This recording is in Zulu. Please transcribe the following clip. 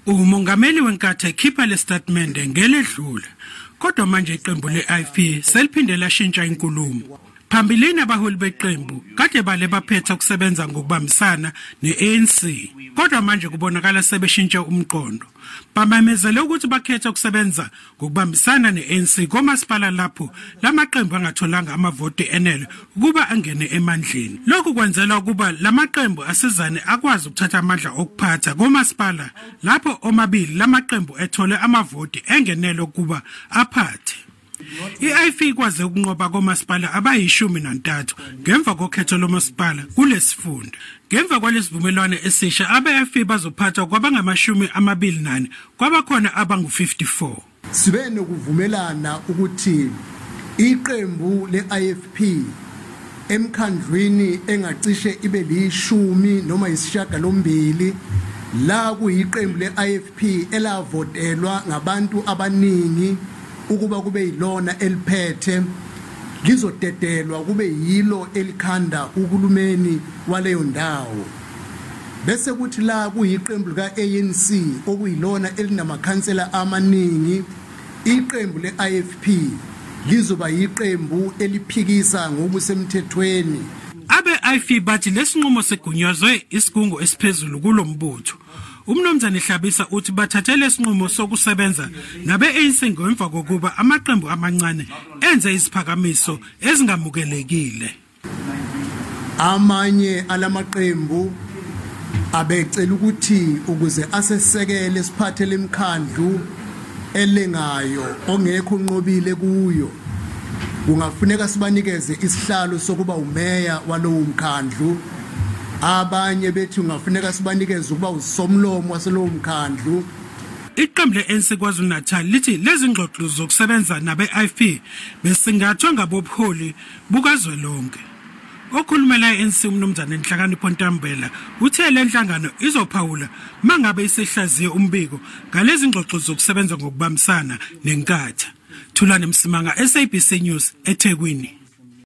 Umongameli wenkatha ekhipha lestatement ngeledlule, kodwa manje iqembu leIFP seliphinde lashintsha inkulumo. Phambilini abaholi beqembu kade bale baphetha ukusebenza ngokubambisana neANC, kodwa manje kubonakala sebeshintsha umqondo. Bamemezele ukuthi bakhetha ukusebenza ngokubambisana neANC komasipala lapho lamaqembu angatholanga amavoti enele ukuba angene emandleni. Lokhu kwenzela ukuba lamaqembu asizane akwazi ukuthatha amandla okuphatha komasipala lapho omabili lamaqembu ethole amavoti engenele ukuba aphathe. iIFP kwaze ukunqoba komasipala abayi13 ngemva kokhetho lomasipala kulesifunda. Ngemva kwalesivumelwano esisha abaIFP bazophatha kwabangama24 kwabakhona abangu54. Sibe nokuvumelana ukuthi iqembu leIFP emkhandlwini engacishe ibe li10 noma isishiyagalombili la kuyiqembu leIFP elavotelwa ngabantu abaningi ukuba kube yilona eliphethe lizodedelwa kube yilo elikhanda uhulumeni waleyo ndawo. Bese kuthi la kuyiqembu likaANC okuyilona elinamakhansela amaningi, iqembu leIFP lizoba yiqembu eliphikisa ngokusemthethweni. Abe-IFP bathi lesinqumo segunyazwe isigungu esiphezulu kulombutho. Umnomzane uHlabisa uthi bathathele isinqumo sokusebenza nabe-ANC ngemva kokuba amaqembu amancane enze isiphakamiso ezingamukelekile. Amanye alamaqembu abecela ukuthi ukuze asesekele siphathele imkhandlu elengayo ongekho unqobile kuyo, kungafuneka sibanikeze isihlalo sokuba umeya walowo mkhandlu. Abanye bethi ungafuneka sibanikeze ukuba usomlomo waselowo mkhandlu. Iqembu leANC KwaZulu-Natal lithi lezi ngxoxo zokusebenza nabe-IFP besingathwa ngabobuholi bukazwelonke. Okhulumela iANC umnomzane Nhlakanipho Ntambela uthe le nhlangano izophawula mangabe isehlaziye umbiko ngalezi ngxoxo zokusebenza ngokubambisana nenkatha. Thulane Msimanga, SABC News, eThekwini.